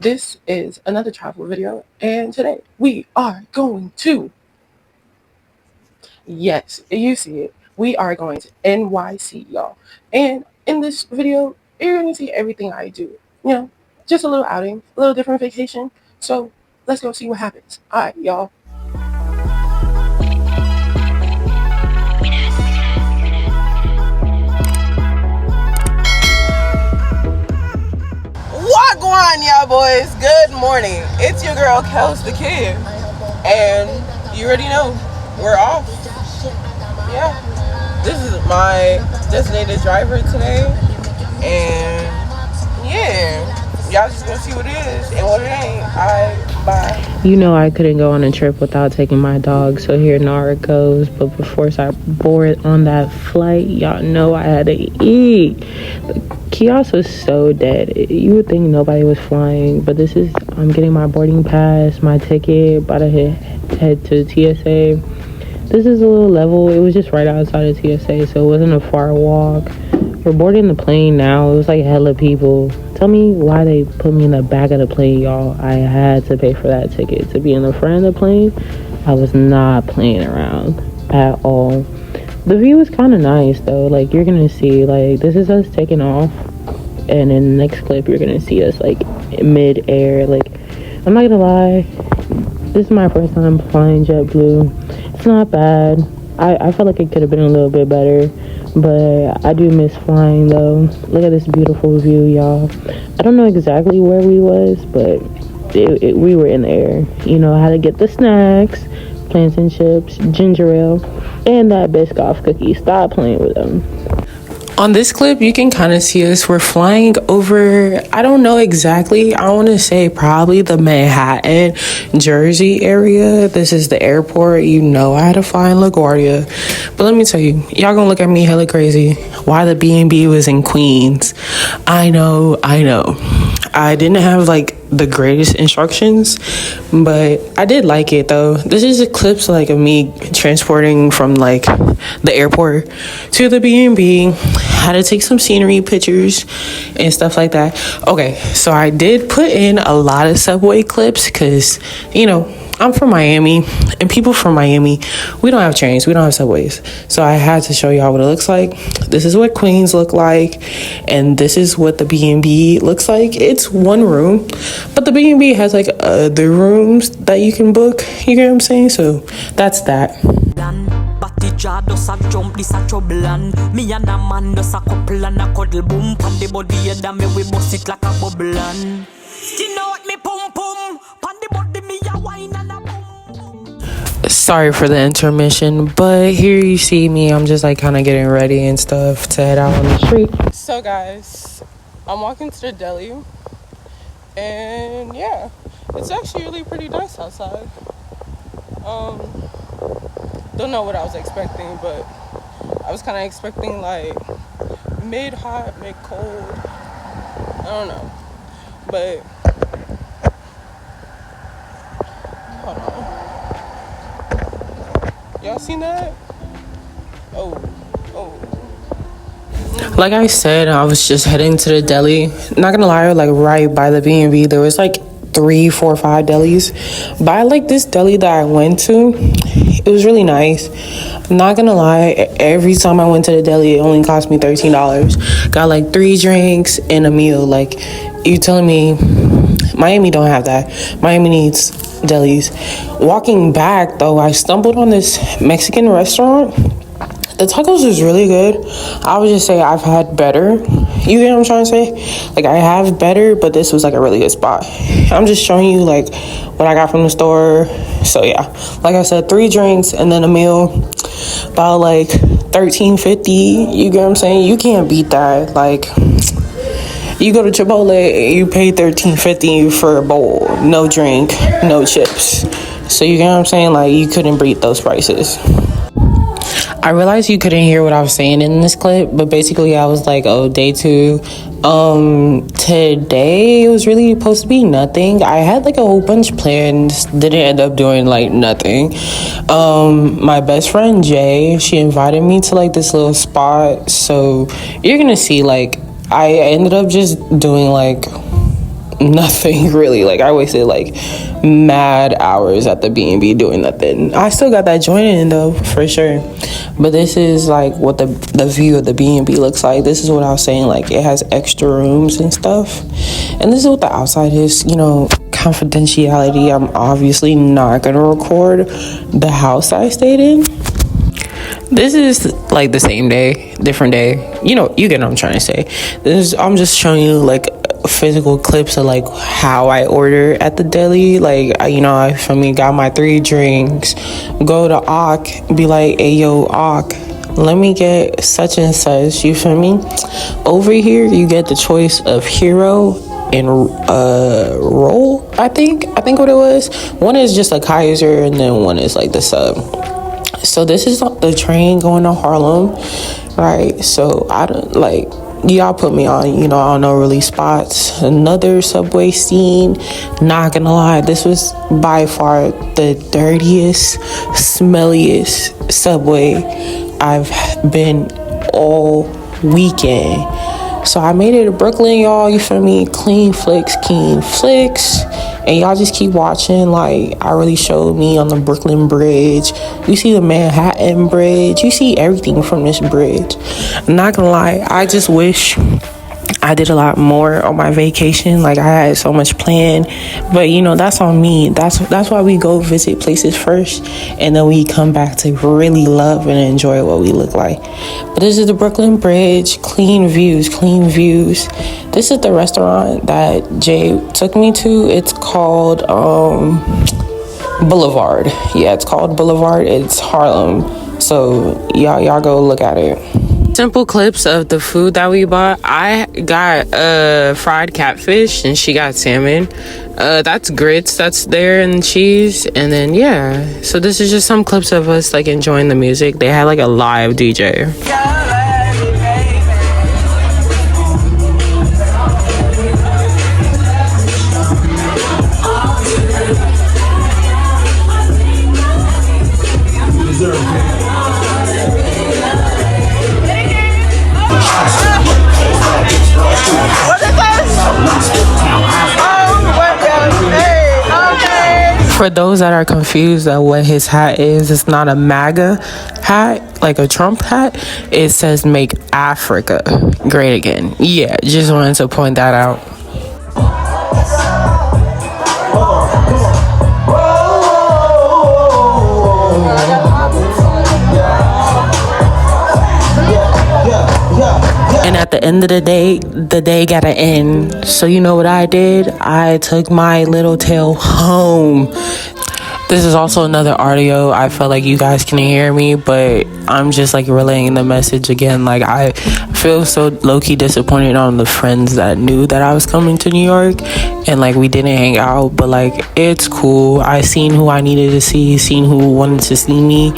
This is another travel video, and today we are going to, yes, you see it, we are going to NYC, y'all. And in this video, you're going to see everything I do. Just a little outing, a little different vacation. So let's go see what happens. All right, y'all. What going on, y'all boys? Good morning. It's your girl, Kels the Kid. And you already know, we're off. Yeah. This is my designated driver today. And yeah, y'all just gonna see what it is and what it ain't. Alright, bye. You know I couldn't go on a trip without taking my dog, so here Nara goes. But before I board on that flight, y'all know I had to eat. The kiosk was so dead. You would think nobody was flying, but I'm getting my boarding pass, my ticket, about to head to TSA. This is a little level. It was just right outside of TSA, so it wasn't a far walk. We're boarding the plane now. It was like hella people. Tell me why they put me in the back of the plane, y'all. I had to pay for that ticket to be in the front of the plane. I was not playing around at all. The view is kind of nice though. Like, you're gonna see, like, this is us taking off, and in the next clip you're gonna see us like mid-air. Like, I'm not gonna lie, this is my first time flying JetBlue. It's not bad. I felt like it could have been a little bit better, but I do miss flying though. Look at this beautiful view, y'all. I don't know exactly where we was, but we were in the air. You know, I had to get the snacks, plantain chips, ginger ale, and that Biscoff cookie. Stop playing with them. On this clip, you can kind of see us. We're flying over, I don't know exactly. I want to say probably the Manhattan, Jersey area. This is the airport. You know I had to fly in LaGuardia. But let me tell you, y'all gonna look at me hella crazy. Why the B&B was in Queens. I know. I didn't have like the greatest instructions, but I did like it though. This is a clips like of me transporting from like the airport to the B&B. Had to take some scenery pictures and stuff like that. Okay, so I did put in a lot of subway clips because, you know, I'm from Miami, and people from Miami, we don't have trains, we don't have subways. So I had to show y'all what it looks like. This is what Queens look like, and this is what the B&B looks like. It's one room, but the B&B has like other rooms that you can book. You get what I'm saying? So that's that. Sorry for the intermission, but here you see me. I'm just like kind of getting ready and stuff to head out on the street. So guys, I'm walking to the deli, and yeah, it's actually really pretty nice outside. Don't know what I was expecting, but I was kind of expecting like mid-hot, mid-cold. I don't know, but hold on. Y'all seen that? Oh. Like I said, I was just heading to the deli. Not gonna lie, like right by the B&B, there was like 3, 4, 5 delis. But I like this deli that I went to. It was really nice. Not gonna lie, every time I went to the deli, it only cost me $13. Got like 3 drinks and a meal. Like, you telling me Miami don't have that? Miami needs delis. Walking back though, I stumbled on this Mexican restaurant. The tacos was really good. I would just say I've had better. You get what I'm trying to say? Like, I have better, but this was like a really good spot. I'm just showing you like what I got from the store. So yeah, like I said, 3 drinks and then a meal, about like $13.50. You get what I'm saying? You can't beat that. Like, you go to Chipotle, you pay $13.50 for a bowl, no drink, no chips. So you get what I'm saying? Like, you couldn't beat those prices. I realized you couldn't hear what I was saying in this clip, but basically I was like, oh, day 2. Today it was really supposed to be nothing. I had like a whole bunch planned, didn't end up doing like nothing. My best friend Jay, she invited me to like this little spot, so you're gonna see like I ended up just doing like nothing really. Like, I wasted like mad hours at the B&B doing nothing. I still got that joint in though, for sure. But this is like what the view of the B&B looks like. This is what I was saying, like it has extra rooms and stuff. And this is what the outside is, you know, confidentiality. I'm obviously not gonna record the house I stayed in. This is like the same day, different day. You know, you get what I'm trying to say. I'm just showing you like physical clips of like how I order at the deli. Like, you know, I got my 3 drinks, go to Ak, be like, hey yo Ak, let me get such and such, you feel me? Over here you get the choice of hero and roll. I think what it was, one is just a Kaiser and then one is like the sub. So this is the train going to Harlem, right? So I don't like, y'all put me on, you know, I don't know really spots. Another subway scene, not gonna lie, this was by far the dirtiest, smelliest subway I've been all weekend. So I made it to Brooklyn, y'all, you feel me? Clean flicks. And y'all just keep watching. Like, I really showed me on the Brooklyn Bridge. You see the Manhattan Bridge. You see everything from this bridge. I'm not gonna lie, I just wish I did a lot more on my vacation. Like, I had so much planned, but you know, that's on me. That's why we go visit places first, and then we come back to really love and enjoy what we look like. But this is the Brooklyn Bridge. Clean views. This is the restaurant that Jay took me to. It's called Boulevard. Yeah, it's called Boulevard. It's Harlem. So y'all go look at it. Simple clips of the food that we bought. I got fried catfish and she got salmon. That's grits that's there and cheese. And then yeah, so this is just some clips of us like enjoying the music. They had like a live DJ. For those that are confused at what his hat is, it's not a MAGA hat, like a Trump hat. It says "Make Africa Great Again." Yeah, just wanted to point that out. And at the end of the day gotta end. So you know what I did? I took my little tail home. This is also another audio. I felt like you guys can hear me, but I'm just like relaying the message again. Like, I feel so low-key disappointed on the friends that knew that I was coming to New York, and like we didn't hang out, but like it's cool. I seen who I needed to see, seen who wanted to see me.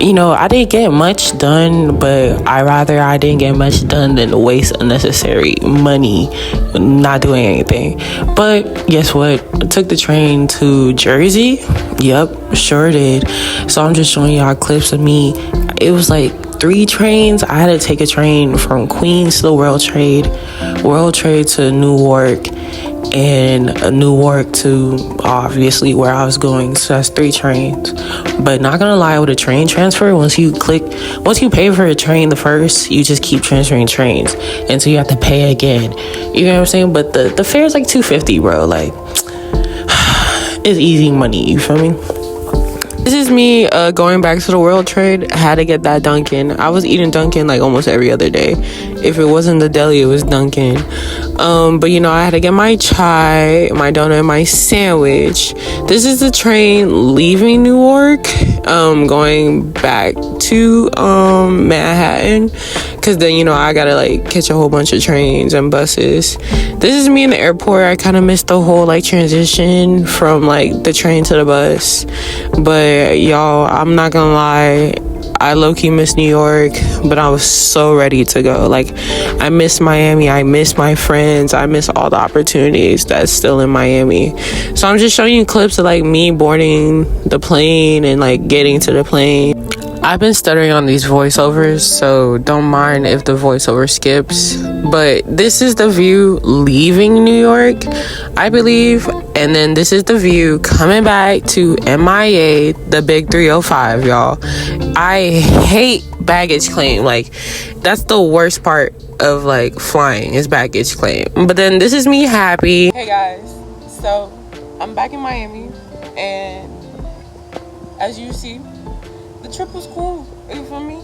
You know, I didn't get much done, but I didn't get much done than waste unnecessary money not doing anything. But guess what? I took the train to Jersey. Yep, sure did. So I'm just showing y'all clips of me. It was like 3 trains. I had to take a train from Queens to the World Trade to Newark, and Newark to obviously where I was going. So that's 3 trains. But not gonna lie, with a train transfer, once you pay for a train the first, you just keep transferring trains until you have to pay again. You know what I'm saying? But the fare is like $250, bro. Like, it's easy money, you feel me? This is me going back to the World Trade. I had to get that Dunkin'. I was eating Dunkin' like almost every other day. If it wasn't the deli, it was Dunkin'. But you know, I had to get my chai, my donut, my sandwich. This is the train leaving Newark, going back to Manhattan, because then, you know, I gotta like catch a whole bunch of trains and buses. This is me in the airport. I kind of missed the whole like transition from like the train to the bus, but y'all, I'm not gonna lie, I low-key miss New York, but I was so ready to go. Like, I miss Miami, I miss my friends, I miss all the opportunities that's still in Miami. So I'm just showing you clips of like me boarding the plane and like getting to the plane. I've been stuttering on these voiceovers, so don't mind if the voiceover skips. But this is the view leaving New York, I believe. And then this is the view coming back to MIA, the big 305, y'all. I hate baggage claim. Like, that's the worst part of like flying is baggage claim. But then this is me happy. Hey guys, so I'm back in Miami, and as you see, the trip was cool. You feel me?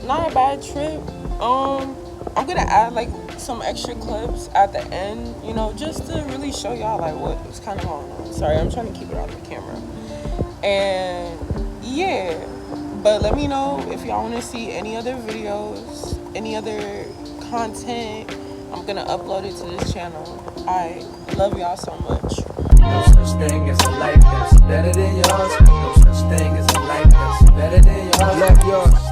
Not a bad trip. I'm gonna add like some extra clips at the end, you know, just to really show y'all like what's kind of going on. Sorry, I'm trying to keep it off the camera. And yeah, but let me know if y'all want to see any other videos, any other content. I'm gonna upload it to this channel. I love y'all so much. No such thing as a life that's better than yours. No such thing as a life that's better than yours.